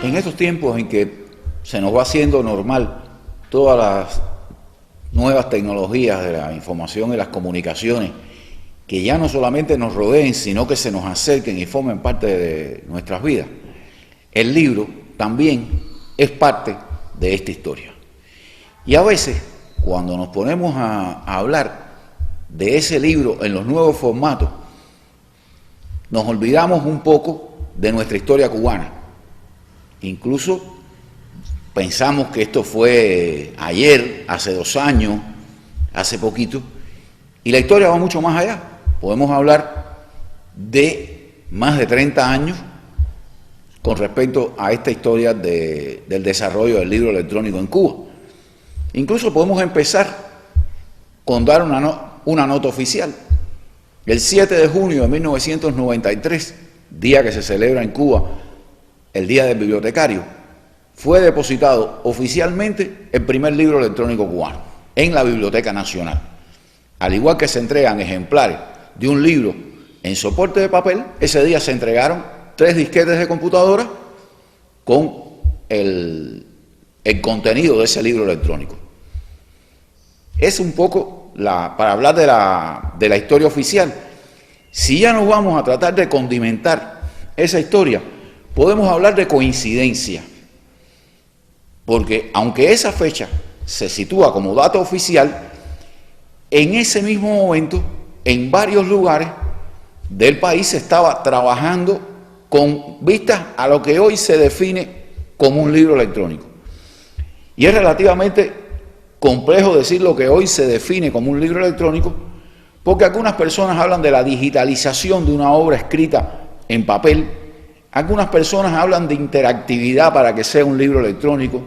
En estos tiempos en que se nos va haciendo normal todas las nuevas tecnologías de la información y las comunicaciones, que ya no solamente nos rodeen, sino que se nos acerquen y formen parte de nuestras vidas, el libro también es parte de esta historia. Y a veces, cuando nos ponemos a hablar de ese libro en los nuevos formatos, nos olvidamos un poco de nuestra historia cubana. Incluso pensamos que esto fue ayer, hace 2 años, hace poquito, y la historia va mucho más allá. Podemos hablar de más de 30 años con respecto a esta historia del desarrollo del libro electrónico en Cuba. Incluso podemos empezar con dar una nota oficial. El 7 de junio de 1993, día que se celebra en Cuba el Día del Bibliotecario, fue depositado oficialmente el primer libro electrónico cubano en la Biblioteca Nacional. Al igual que se entregan ejemplares de un libro en soporte de papel, ese día se entregaron 3 disquetes de computadora con el contenido de ese libro electrónico. Es un poco para hablar de la historia oficial. Si ya nos vamos a tratar de condimentar esa historia, podemos hablar de coincidencia, porque aunque esa fecha se sitúa como dato oficial, en ese mismo momento, en varios lugares del país se estaba trabajando con vistas a lo que hoy se define como un libro electrónico. Y es relativamente complejo decir lo que hoy se define como un libro electrónico, porque algunas personas hablan de la digitalización de una obra escrita en papel, algunas personas hablan de interactividad para que sea un libro electrónico,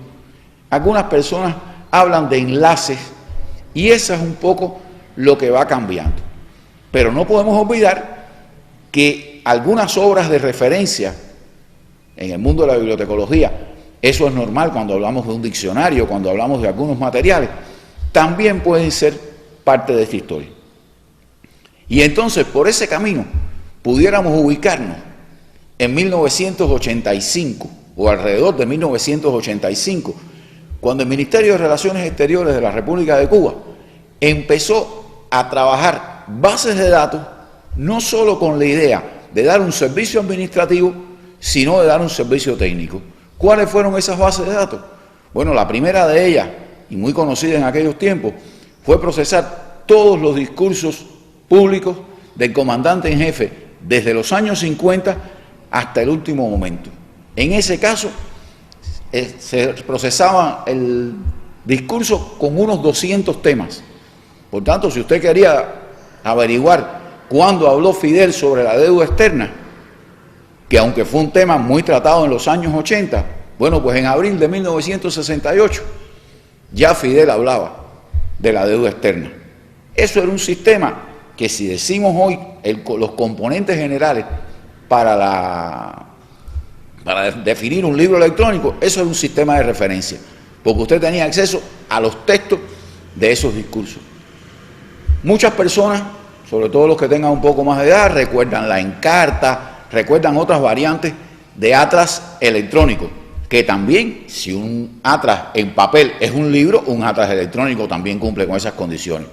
algunas personas hablan de enlaces, y eso es un poco lo que va cambiando. Pero no podemos olvidar que algunas obras de referencia en el mundo de la bibliotecología, eso es normal cuando hablamos de un diccionario, cuando hablamos de algunos materiales, también pueden ser parte de esta historia. Y entonces, por ese camino, pudiéramos ubicarnos en 1985 o alrededor de 1985, cuando el Ministerio de Relaciones Exteriores de la República de Cuba empezó a trabajar bases de datos, no solo con la idea de dar un servicio administrativo, sino de dar un servicio técnico. ¿Cuáles fueron esas bases de datos? Bueno, la primera de ellas, y muy conocida en aquellos tiempos, fue procesar todos los discursos públicos del comandante en jefe desde los años 50 hasta el último momento. En ese caso, se procesaba el discurso con unos 200 temas. Por tanto, si usted quería averiguar cuándo habló Fidel sobre la deuda externa, que aunque fue un tema muy tratado en los años 80, bueno, pues en abril de 1968 ya Fidel hablaba de la deuda externa. Eso era un sistema que, si decimos hoy los componentes generales para definir un libro electrónico, eso era un sistema de referencia, porque usted tenía acceso a los textos de esos discursos. Muchas personas, sobre todo los que tengan un poco más de edad, recuerdan la Encarta, recuerdan otras variantes de atlas electrónico, que también, si un atlas en papel es un libro, un atlas electrónico también cumple con esas condiciones.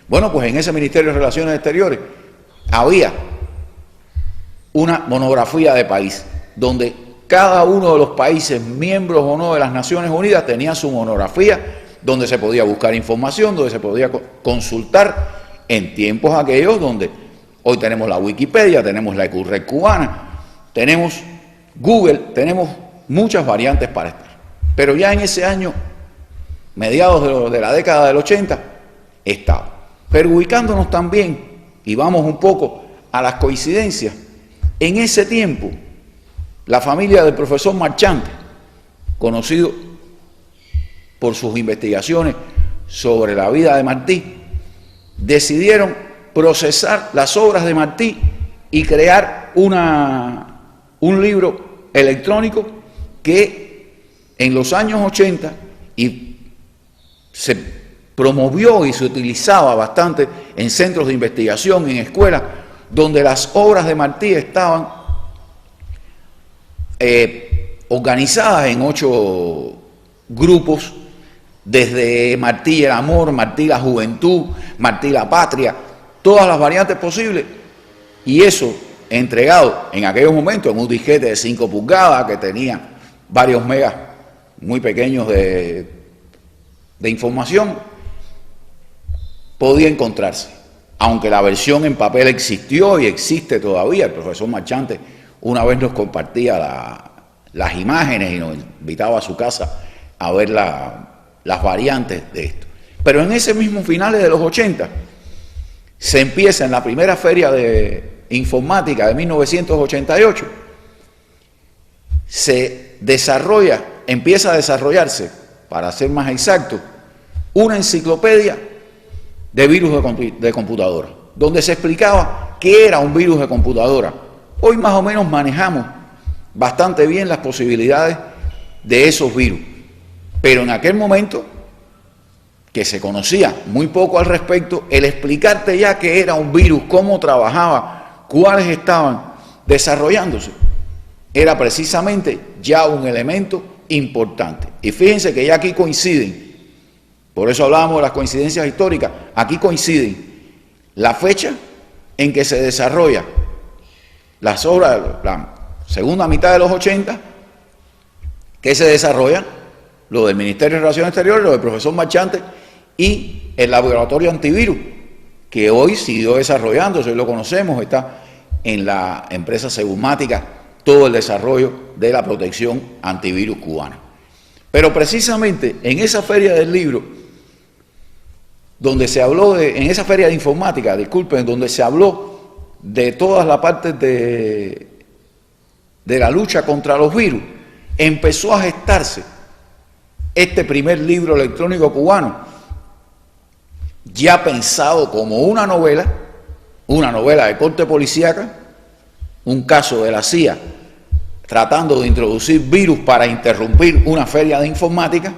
Bueno, pues en ese Ministerio de Relaciones Exteriores había una monografía de país, donde cada uno de los países, miembros o no de las Naciones Unidas, tenía su monografía, donde se podía buscar información, donde se podía consultar en tiempos aquellos donde hoy tenemos la Wikipedia, tenemos la ECURREC cubana, tenemos Google, tenemos muchas variantes para estar. Pero ya en ese año, mediados de la década del 80, estaba. Pero ubicándonos también, y vamos un poco a las coincidencias, en ese tiempo, la familia del profesor Marchante, conocido por sus investigaciones sobre la vida de Martí, decidieron procesar las obras de Martí y crear un libro electrónico que en los años 80 se promovió y se utilizaba bastante en centros de investigación, en escuelas, donde las obras de Martí estaban organizadas en 8 grupos, desde Martí el Amor, Martí la Juventud, Martí la Patria, todas las variantes posibles, y eso entregado en aquellos momentos en un disquete de 5 pulgadas que tenía varios megas muy pequeños de información, podía encontrarse. Aunque la versión en papel existió y existe todavía, el profesor Marchante una vez nos compartía las imágenes y nos invitaba a su casa a ver las variantes de esto. Pero en ese mismo finales de los 80 se empieza en la primera feria de informática de 1988, empieza a desarrollarse, para ser más exacto, una enciclopedia de virus de computadora, donde se explicaba qué era un virus de computadora. Hoy más o menos manejamos bastante bien las posibilidades de esos virus, pero en aquel momento, que se conocía muy poco al respecto, el explicarte ya qué era un virus, cómo trabajaba, cuáles estaban desarrollándose, era precisamente ya un elemento importante. Y fíjense que ya aquí coinciden, por eso hablábamos de las coincidencias históricas, aquí coinciden la fecha en que se desarrolla las obras de la segunda mitad de los 80, que se desarrollan lo del Ministerio de Relaciones Exteriores, lo del profesor Marchante y el laboratorio antivirus, que hoy siguió desarrollándose, hoy lo conocemos, está en la empresa Segumática todo el desarrollo de la protección antivirus cubana. Pero precisamente en esa feria del libro, donde se habló en esa feria de informática, disculpen, donde se habló de todas las partes de la lucha contra los virus, empezó a gestarse este primer libro electrónico cubano, ya pensado como una novela de corte policíaca, un caso de la CIA tratando de introducir virus para interrumpir una feria de informática,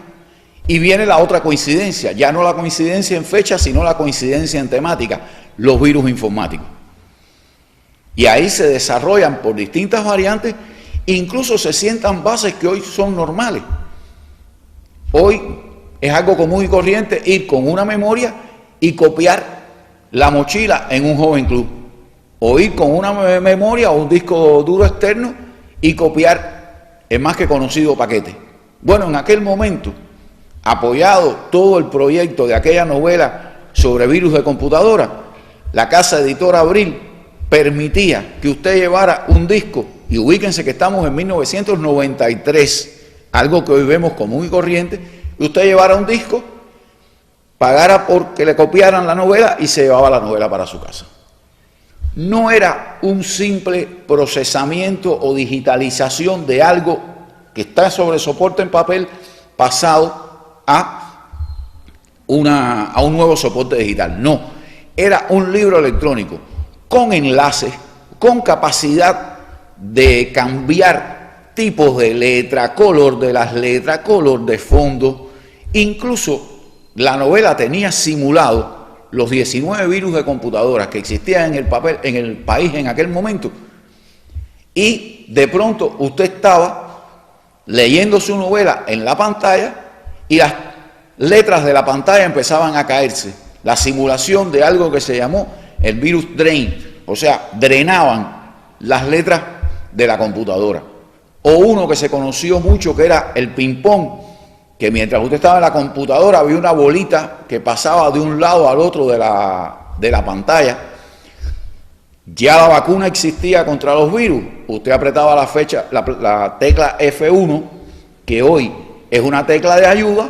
y viene la otra coincidencia, ya no la coincidencia en fecha, sino la coincidencia en temática, los virus informáticos. Y ahí se desarrollan por distintas variantes, incluso se sientan bases que hoy son normales. Hoy es algo común y corriente ir con una memoria y copiar la mochila en un joven club, o ir con una memoria o un disco duro externo y copiar el más que conocido paquete. Bueno, en aquel momento, apoyado todo el proyecto de aquella novela sobre virus de computadora, la casa editora Abril permitía que usted llevara un disco, y ubíquense que estamos en 1993, algo que hoy vemos como muy corriente, y usted llevara un disco, pagara porque le copiaran la novela y se llevaba la novela para su casa. No era un simple procesamiento o digitalización de algo que está sobre soporte en papel pasado a un nuevo soporte digital. No, era un libro electrónico con enlaces, con capacidad de cambiar tipos de letra, color de las letras, color de fondo. Incluso la novela tenía simulado los 19 virus de computadoras que existían en el país en aquel momento, y de pronto usted estaba leyendo su novela en la pantalla y las letras de la pantalla empezaban a caerse, la simulación de algo que se llamó el virus drain, o sea, drenaban las letras de la computadora. O uno que se conoció mucho, que era el ping-pong, que mientras usted estaba en la computadora había una bolita que pasaba de un lado al otro de la pantalla. Ya la vacuna existía contra los virus, usted apretaba la tecla F1, que hoy es una tecla de ayuda,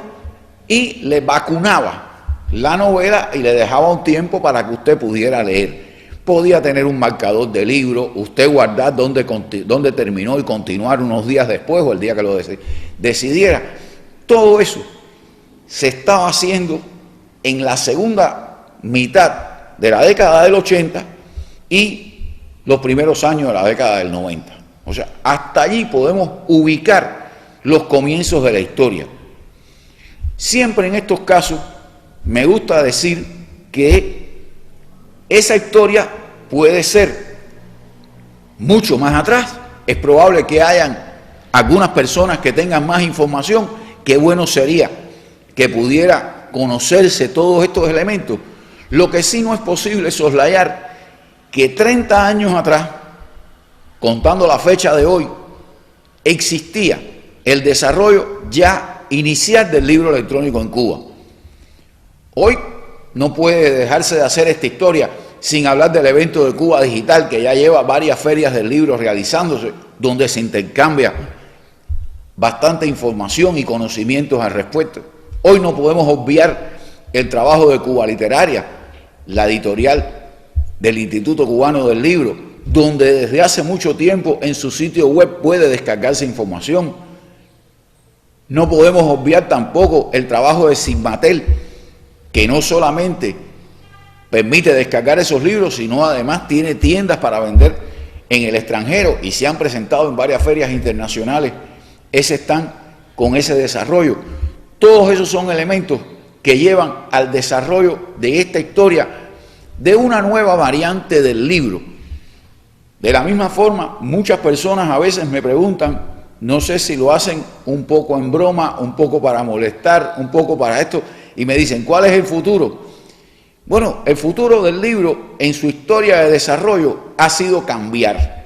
y le vacunaba la novela y le dejaba un tiempo para que usted pudiera leer. Podía tener un marcador de libro, usted guardar dónde terminó y continuar unos días después o el día que lo decidiera. Todo eso se estaba haciendo en la segunda mitad de la década del 80 y los primeros años de la década del 90. O sea, hasta allí podemos ubicar los comienzos de la historia. Siempre en estos casos me gusta decir que esa historia puede ser mucho más atrás. Es probable que hayan algunas personas que tengan más información, qué bueno sería que pudiera conocerse todos estos elementos. Lo que sí no es posible es soslayar que 30 años atrás, contando la fecha de hoy, existía el desarrollo ya inicial del libro electrónico en Cuba. Hoy no puede dejarse de hacer esta historia sin hablar del evento de Cuba Digital, que ya lleva varias ferias del libro realizándose, donde se intercambia bastante información y conocimientos al respecto. Hoy no podemos obviar el trabajo de Cuba Literaria, la editorial del Instituto Cubano del Libro, donde desde hace mucho tiempo en su sitio web puede descargarse información. No podemos obviar tampoco el trabajo de Sigmatel, que no solamente permite descargar esos libros, sino además tiene tiendas para vender en el extranjero y se han presentado en varias ferias internacionales ese stand con ese desarrollo. Todos esos son elementos que llevan al desarrollo de esta historia de una nueva variante del libro. De la misma forma, muchas personas a veces me preguntan, no sé si lo hacen un poco en broma, un poco para molestar, un poco para esto, y me dicen, ¿cuál es el futuro? Bueno, el futuro del libro en su historia de desarrollo ha sido cambiar.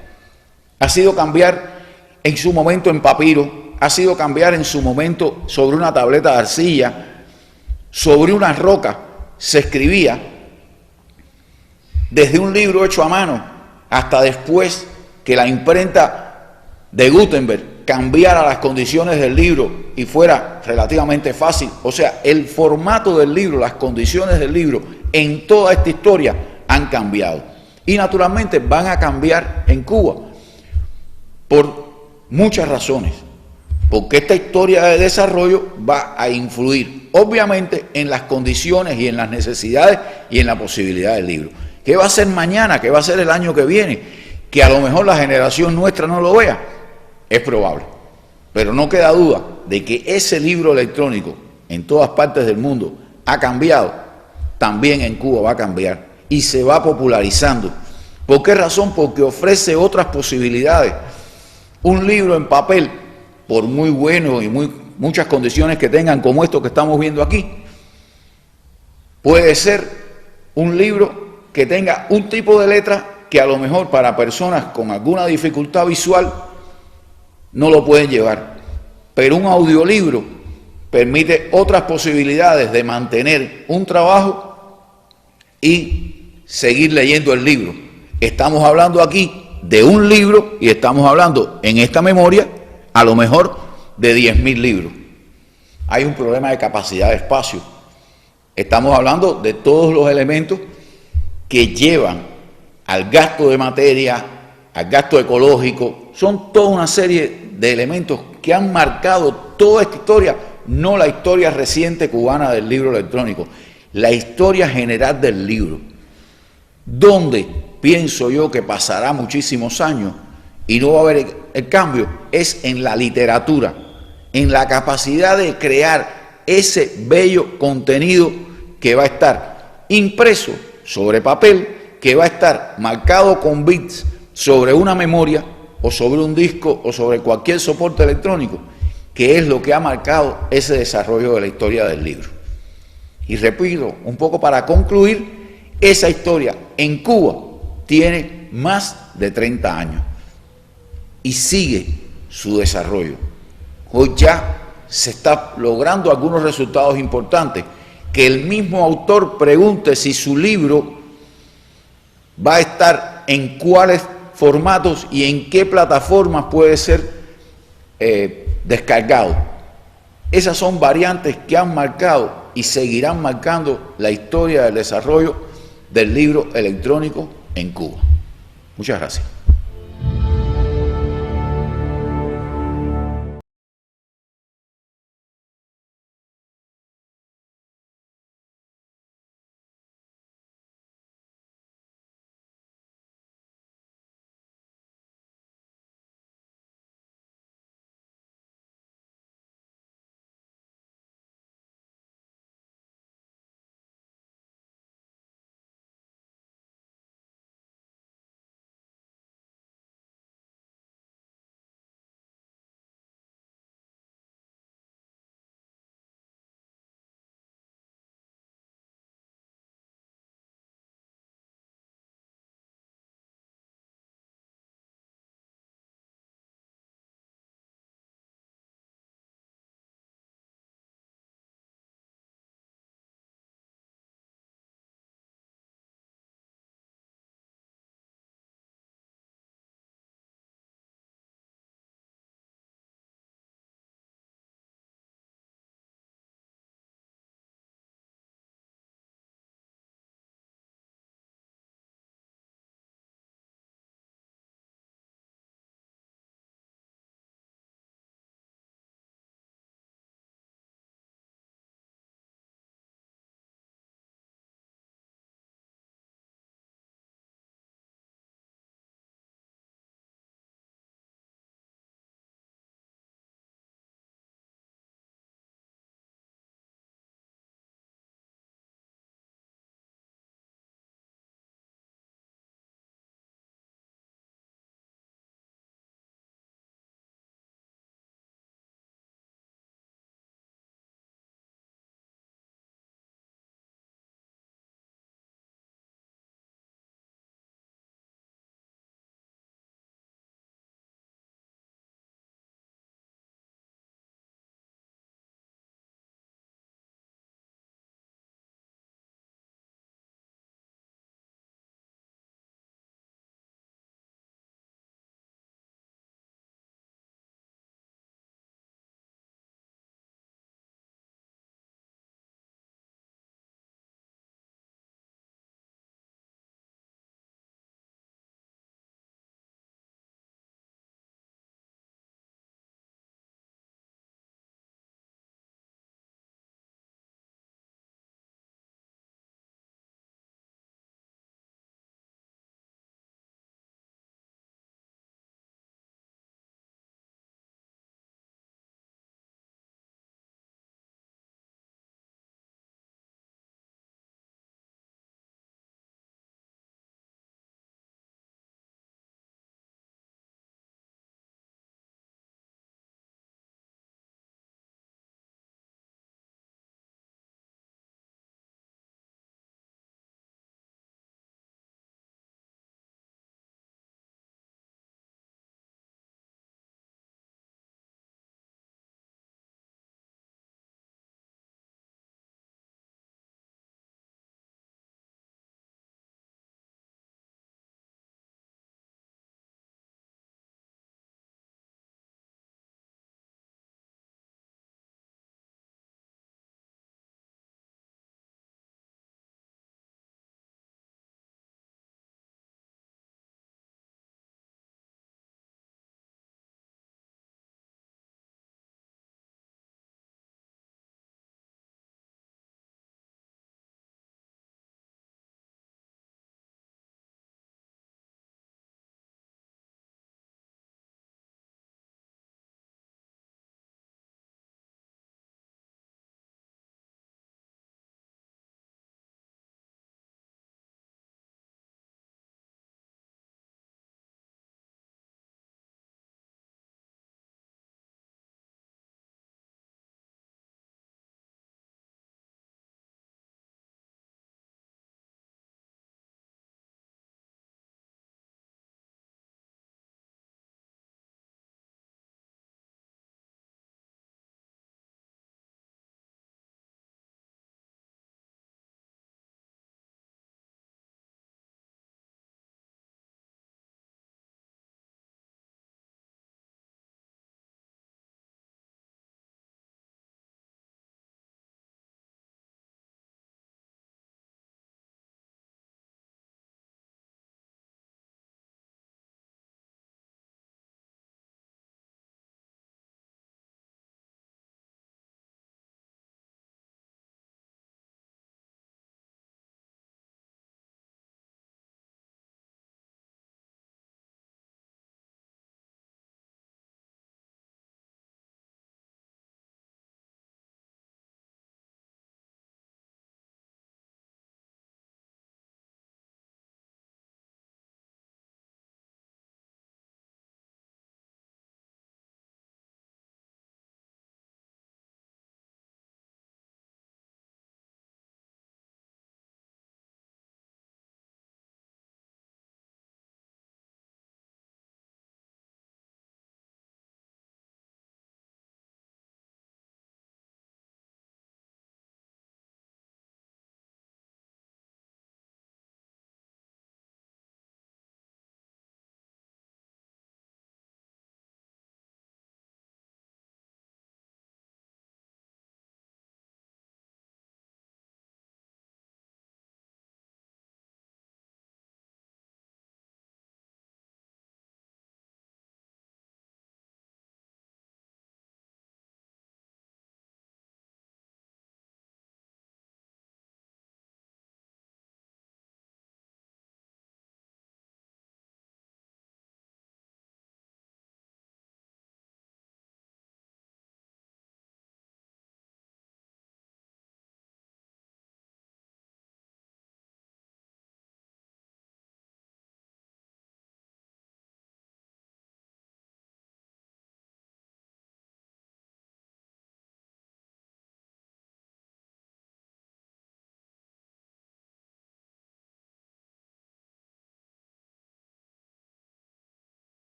Ha sido cambiar en su momento en papiro, ha sido cambiar en su momento sobre una tableta de arcilla, sobre una roca se escribía, desde un libro hecho a mano hasta después que la imprenta de Gutenberg cambiara las condiciones del libro y fuera relativamente fácil. O sea, el formato del libro, las condiciones del libro en toda esta historia han cambiado. Y naturalmente van a cambiar en Cuba por muchas razones. Porque esta historia de desarrollo va a influir, obviamente, en las condiciones y en las necesidades y en la posibilidad del libro. ¿Qué va a ser mañana? ¿Qué va a ser el año que viene? Que a lo mejor la generación nuestra no lo vea. Es probable. Pero no queda duda de que ese libro electrónico en todas partes del mundo ha cambiado. También en Cuba va a cambiar y se va popularizando. ¿Por qué razón? Porque ofrece otras posibilidades. Un libro en papel, por muy bueno y muchas condiciones que tengan, como esto que estamos viendo aquí, puede ser un libro que tenga un tipo de letra que a lo mejor para personas con alguna dificultad visual no lo pueden llevar. Pero un audiolibro permite otras posibilidades de mantener un trabajo y seguir leyendo el libro. Estamos hablando aquí de un libro y estamos hablando en esta memoria a lo mejor de 10.000 libros. Hay un problema de capacidad de espacio. Estamos hablando de todos los elementos que llevan al gasto de materia, al gasto ecológico. Son toda una serie de elementos que han marcado toda esta historia, no la historia reciente cubana del libro electrónico, la historia general del libro, donde pienso yo que pasará muchísimos años y no va a haber el cambio, es en la literatura, en la capacidad de crear ese bello contenido que va a estar impreso sobre papel, que va a estar marcado con bits sobre una memoria o sobre un disco o sobre cualquier soporte electrónico, que es lo que ha marcado ese desarrollo de la historia del libro. Y repito, un poco para concluir, esa historia en Cuba tiene más de 30 años y sigue su desarrollo. Hoy ya se está logrando algunos resultados importantes, que el mismo autor pregunte si su libro va a estar en cuáles formatos y en qué plataformas puede ser descargado. Esas son variantes que han marcado y seguirán marcando la historia del desarrollo del libro electrónico en Cuba. Muchas gracias.